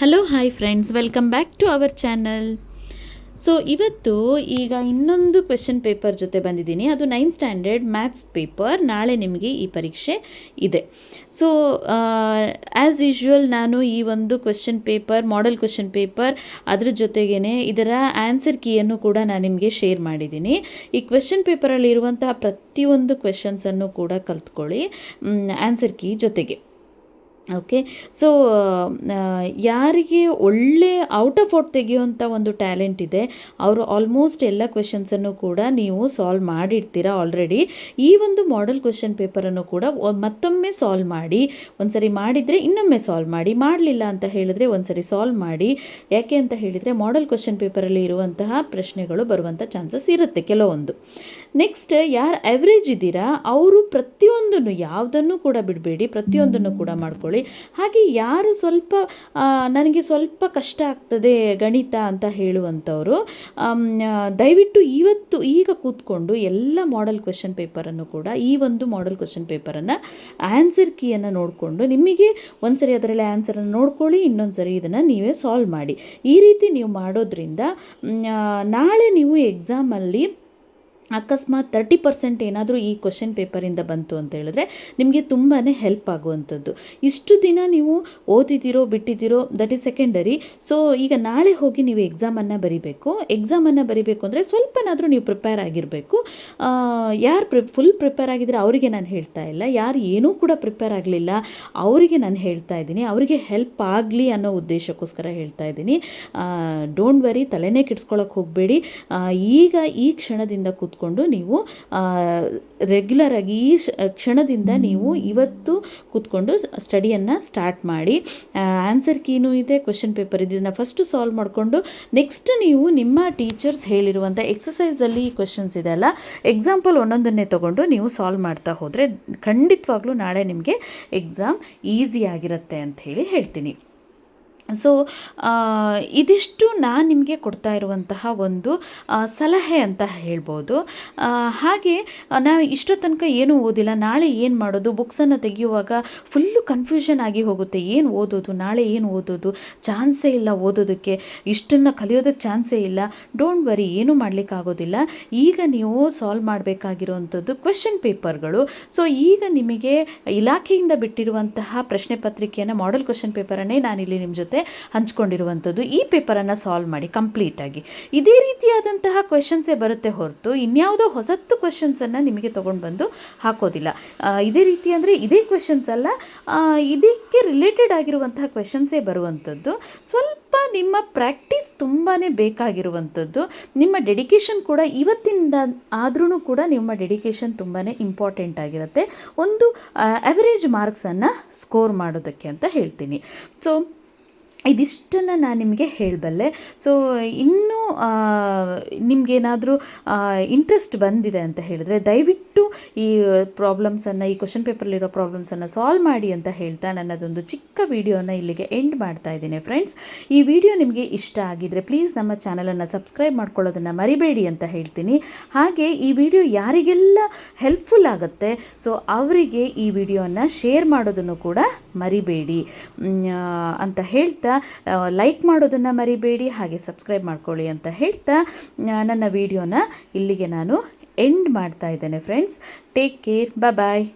Hello hi friends, welcome back to our channel. So ಇವತ್ತು ಈಗ ಇನ್ನೊಂದು ಕ್ವೆಶನ್ ಪೇಪರ್ ಜೊತೆ ಬಂದಿದ್ದೀನಿ. ಅದು 9th ಸ್ಟ್ಯಾಂಡರ್ಡ್ ಮ್ಯಾಥ್ಸ್ ಪೇಪರ್. ನಾಳೆ ನಿಮಗೆ ಈ ಪರೀಕ್ಷೆ ಇದೆ. ಸೊ ಆ್ಯಸ್ ಯೂಶ್ವಲ್ ನಾನು ಈ ಒಂದು question paper, model question paper, ಅದ್ರ ಜೊತೆಗೇ ಇದರ ಆನ್ಸರ್ ಕೀಯನ್ನು ಕೂಡ ನಾನು ನಿಮಗೆ ಶೇರ್ ಮಾಡಿದ್ದೀನಿ. ಈ ಕ್ವೆಶನ್ ಪೇಪರಲ್ಲಿ ಇರುವಂತಹ ಪ್ರತಿಯೊಂದು ಕ್ವೆಶನ್ಸನ್ನು ಕೂಡ ಕಲ್ತ್ಕೊಳ್ಳಿ ಆನ್ಸರ್ ಕೀ ಜೊತೆಗೆ. ಓಕೆ. ಸೊ ಯಾರಿಗೆ ಒಳ್ಳೆ ಔಟ್ ಆಫ್ ಔಟ್ ತೆಗೆಯುವಂಥ ಒಂದು ಟ್ಯಾಲೆಂಟ್ ಇದೆ, ಅವರು ಆಲ್ಮೋಸ್ಟ್ ಎಲ್ಲ ಕ್ವೆಶನ್ಸನ್ನು ಕೂಡ ನೀವು ಸಾಲ್ವ್ ಮಾಡಿರ್ತೀರ ಆಲ್ರೆಡಿ. ಈ ಒಂದು ಮಾಡೆಲ್ ಕ್ವೆಶನ್ ಪೇಪರನ್ನು ಕೂಡ ಮತ್ತೊಮ್ಮೆ ಸಾಲ್ವ್ ಮಾಡಿ. ಒಂದ್ಸರಿ ಮಾಡಿದರೆ ಇನ್ನೊಮ್ಮೆ ಸಾಲ್ವ್ ಮಾಡಿ, ಮಾಡಲಿಲ್ಲ ಅಂತ ಹೇಳಿದ್ರೆ ಒಂದ್ಸರಿ ಸಾಲ್ವ್ ಮಾಡಿ. ಯಾಕೆ ಅಂತ ಹೇಳಿದರೆ ಮಾಡೆಲ್ ಕ್ವೆಶನ್ ಪೇಪರಲ್ಲಿ ಇರುವಂತಹ ಪ್ರಶ್ನೆಗಳು ಬರುವಂಥ ಚಾನ್ಸಸ್ ಇರುತ್ತೆ ಕೆಲವೊಂದು. ನೆಕ್ಸ್ಟ್, ಯಾರು ಎವ್ರೇಜ್ ಇದ್ದೀರಾ ಅವರು ಪ್ರತಿಯೊಂದನ್ನು, ಯಾವುದನ್ನು ಕೂಡ ಬಿಡಬೇಡಿ, ಪ್ರತಿಯೊಂದನ್ನು ಕೂಡ ಮಾಡ್ಕೊಳ್ಳಿ. ಹಾಗೆ ಯಾರು ಸ್ವಲ್ಪ ನನಗೆ ಸ್ವಲ್ಪ ಕಷ್ಟ ಆಗ್ತದೆ ಗಣಿತ ಅಂತ ಹೇಳುವಂಥವರು ದಯವಿಟ್ಟು ಈಗ ಕೂತ್ಕೊಂಡು ಎಲ್ಲ ಮಾಡೆಲ್ ಕ್ವೆಶನ್ ಪೇಪರನ್ನು ಕೂಡ, ಈ ಒಂದು ಮಾಡೆಲ್ ಕ್ವೆಶನ್ ಪೇಪರನ್ನು ಆನ್ಸರ್ ಕೀಯನ್ನು ನೋಡಿಕೊಂಡು ನಿಮಗೆ ಒಂದ್ಸರಿ ಅದರಲ್ಲಿ ಆನ್ಸರನ್ನು ನೋಡ್ಕೊಳ್ಳಿ, ಇನ್ನೊಂದು ಇದನ್ನು ನೀವೇ ಸಾಲ್ವ್ ಮಾಡಿ. ಈ ರೀತಿ ನೀವು ಮಾಡೋದ್ರಿಂದ ನಾಳೆ ನೀವು ಎಕ್ಸಾಮಲ್ಲಿ ಅಕಸ್ಮಾತ್ 30% ಏನಾದರೂ ಈ ಕ್ವೆಶನ್ ಪೇಪರಿಂದ ಬಂತು ಅಂತ ಹೇಳಿದ್ರೆ ನಿಮಗೆ ತುಂಬಾ ಹೆಲ್ಪ್ ಆಗುವಂಥದ್ದು. ಇಷ್ಟು ದಿನ ನೀವು ಓದಿದಿರೋ ಬಿಟ್ಟಿದ್ದೀರೋ ದಟ್ ಈಸ್ ಸೆಕೆಂಡರಿ. ಸೊ ಈಗ ನಾಳೆ ಹೋಗಿ ನೀವು ಎಕ್ಸಾಮನ್ನು ಬರೀಬೇಕು. ಎಕ್ಸಾಮನ್ನು ಬರೀಬೇಕು ಅಂದರೆ ಸ್ವಲ್ಪನಾದರೂ ನೀವು ಪ್ರಿಪೇರ್ ಆಗಿರಬೇಕು. ಯಾರು ಫುಲ್ ಪ್ರಿಪೇರ್ ಆಗಿದ್ದರೆ ಅವರಿಗೆ ನಾನು ಹೇಳ್ತಾ ಇಲ್ಲ, ಯಾರು ಏನೂ ಕೂಡ ಪ್ರಿಪೇರ್ ಆಗಲಿಲ್ಲ ಅವರಿಗೆ ನಾನು ಹೇಳ್ತಾ ಇದ್ದೀನಿ, ಅವರಿಗೆ ಹೆಲ್ಪ್ ಆಗಲಿ ಅನ್ನೋ ಉದ್ದೇಶಕ್ಕೋಸ್ಕರ ಹೇಳ್ತಾ ಇದ್ದೀನಿ. ಡೋಂಟ್ ವರಿ, ತಲೆನೇ ಕೆಡಿಸ್ಕೊಳ್ಳೋಕೆ ಹೋಗಬೇಡಿ. ಈಗ ಈ ಕ್ಷಣದಿಂದ ಕೂತ್ಕೊಂಡು ನೀವು ರೆಗ್ಯುಲರಾಗಿ ಈ ಕ್ಷಣದಿಂದ ನೀವು ಇವತ್ತು ಕೂತ್ಕೊಂಡು ಸ್ಟಡಿಯನ್ನು ಸ್ಟಾರ್ಟ್ ಮಾಡಿ. ಆನ್ಸರ್ ಕೀನೂ ಇದೆ, ಕ್ವೆಶನ್ ಪೇಪರ್ ಇದನ್ನು ಫಸ್ಟು ಸಾಲ್ವ್ ಮಾಡಿಕೊಂಡು ನೆಕ್ಸ್ಟ್ ನೀವು ನಿಮ್ಮ ಟೀಚರ್ಸ್ ಹೇಳಿರುವಂಥ ಎಕ್ಸಸೈಸಲ್ಲಿ ಈ ಕ್ವೆಶನ್ಸ್ ಇದೆ ಅಲ್ಲ, ಎಕ್ಸಾಂಪಲ್ ಒಂದೊಂದನ್ನೇ ತೊಗೊಂಡು ನೀವು ಸಾಲ್ವ್ ಮಾಡ್ತಾ ಹೋದರೆ ಖಂಡಿತವಾಗ್ಲೂ ನಾಳೆ ನಿಮಗೆ ಎಕ್ಸಾಮ್ ಈಸಿ ಆಗಿರುತ್ತೆ ಅಂತ ಹೇಳ್ತೀನಿ. ಸೊ ಇದಿಷ್ಟು ನಾನು ನಿಮಗೆ ಕೊಡ್ತಾ ಇರುವಂತಹ ಒಂದು ಸಲಹೆ ಅಂತ ಹೇಳ್ಬೋದು. ಹಾಗೆ ನಾವು ಇಷ್ಟೋ ತನಕ ಏನೂ ಓದಿಲ್ಲ, ನಾಳೆ ಏನು ಮಾಡೋದು, ಬುಕ್ಸನ್ನು ತೆಗೆಯುವಾಗ ಫುಲ್ಲು ಕನ್ಫ್ಯೂಷನ್ ಆಗಿ ಹೋಗುತ್ತೆ. ಏನು ಓದೋದು, ನಾಳೆ ಏನು ಓದೋದು, ಚಾನ್ಸೇ ಇಲ್ಲ ಓದೋದಕ್ಕೆ, ಇಷ್ಟನ್ನು ಕಲಿಯೋದಕ್ಕೆ ಚಾನ್ಸೇ ಇಲ್ಲ. ಡೋಂಟ್ ವರಿ, ಏನೂ ಮಾಡಲಿಕ್ಕಾಗೋದಿಲ್ಲ. ಈಗ ನೀವು ಸಾಲ್ವ್ ಮಾಡಬೇಕಾಗಿರುವಂಥದ್ದು ಕ್ವೆಶನ್ ಪೇಪರ್ಗಳು. ಸೊ ಈಗ ನಿಮಗೆ ಇಲಾಖೆಯಿಂದ ಬಿಟ್ಟಿರುವಂತಹ ಪ್ರಶ್ನೆ ಪತ್ರಿಕೆಯನ್ನು, ಮಾಡೆಲ್ ಕ್ವೆಶನ್ ಪೇಪರನ್ನೇ ನಾನಿಲ್ಲಿ ನಿಮ್ಮ ಜೊತೆ ಹಂಚ್ಕೊಂಡಿರುವಂಥದ್ದು. ಈ ಪೇಪರನ್ನು ಸಾಲ್ವ್ ಮಾಡಿ ಕಂಪ್ಲೀಟಾಗಿ. ಇದೇ ರೀತಿಯಾದಂತಹ ಕ್ವೆಶನ್ಸೇ ಬರುತ್ತೆ ಹೊರತು ಇನ್ಯಾವುದೋ ಹೊಸತ್ತು ಕ್ವೆಶನ್ಸನ್ನು ನಿಮಗೆ ತೊಗೊಂಡು ಬಂದು ಹಾಕೋದಿಲ್ಲ. ಇದೇ ರೀತಿ ಅಂದರೆ ಇದೇ ಕ್ವೆಶನ್ಸ್ ಅಲ್ಲ, ಇದಕ್ಕೆ ರಿಲೇಟೆಡ್ ಆಗಿರುವಂತಹ ಕ್ವೆಶನ್ಸೇ ಬರುವಂಥದ್ದು. ಸ್ವಲ್ಪ ನಿಮ್ಮ ಪ್ರಾಕ್ಟೀಸ್ ತುಂಬಾ ಬೇಕಾಗಿರುವಂಥದ್ದು. ನಿಮ್ಮ ಡೆಡಿಕೇಶನ್ ಕೂಡ ಇವತ್ತಿಂದ ಆದ್ರೂ ಕೂಡ ನಿಮ್ಮ ಡೆಡಿಕೇಶನ್ ತುಂಬಾ ಇಂಪಾರ್ಟೆಂಟ್ ಆಗಿರುತ್ತೆ ಒಂದು ಅವರೇಜ್ ಮಾರ್ಕ್ಸನ್ನು ಸ್ಕೋರ್ ಮಾಡೋದಕ್ಕೆ ಅಂತ ಹೇಳ್ತೀನಿ. ಸೊ ಇದಿಷ್ಟನ್ನು ನಾನು ನಿಮಗೆ ಹೇಳಬಲ್ಲೆ. ಸೊ ಇನ್ನೂ ನಿಮಗೇನಾದರೂ ಇಂಟ್ರೆಸ್ಟ್ ಬಂದಿದೆ ಅಂತ ಹೇಳಿದ್ರೆ ದಯವಿಟ್ಟು ಈ ಪ್ರಾಬ್ಲಮ್ಸನ್ನು, ಈ ಕ್ವೆಶನ್ ಪೇಪರ್ಲಿರೋ ಪ್ರಾಬ್ಲಮ್ಸನ್ನು ಸಾಲ್ವ್ ಮಾಡಿ ಅಂತ ಹೇಳ್ತಾ ನನ್ನದೊಂದು ಚಿಕ್ಕ ವಿಡಿಯೋನ ಇಲ್ಲಿಗೆ ಎಂಡ್ ಮಾಡ್ತಾ ಇದ್ದೀನಿ ಫ್ರೆಂಡ್ಸ್. ಈ ವಿಡಿಯೋ ನಿಮಗೆ ಇಷ್ಟ ಆಗಿದ್ದರೆ ಪ್ಲೀಸ್ ನಮ್ಮ ಚಾನಲನ್ನು ಸಬ್ಸ್ಕ್ರೈಬ್ ಮಾಡ್ಕೊಳ್ಳೋದನ್ನು ಮರಿಬೇಡಿ ಅಂತ ಹೇಳ್ತೀನಿ. ಹಾಗೆ ಈ ವಿಡಿಯೋ ಯಾರಿಗೆಲ್ಲ ಹೆಲ್ಪ್ಫುಲ್ ಆಗುತ್ತೆ ಸೊ ಅವರಿಗೆ ಈ ವಿಡಿಯೋನ ಶೇರ್ ಮಾಡೋದನ್ನು ಕೂಡ ಮರಿಬೇಡಿ ಅಂತ ಹೇಳ್ತಾ, ಲೈಕ್ ಮಾಡೋದನ್ನು ಮರಿಬೇಡಿ, ಹಾಗೆ ಸಬ್ಸ್ಕ್ರೈಬ್ ಮಾಡ್ಕೊಳ್ಳಿ ಅಂತ ಹೇಳ್ತಾ ನನ್ನ ವಿಡಿಯೋನ ಇಲ್ಲಿಗೆ ನಾನು ಎಂಡ್ ಮಾಡ್ತಾ ಇದ್ದೇನೆ ಫ್ರೆಂಡ್ಸ್. ಟೇಕ್ ಕೇರ್, ಬಾಯ್.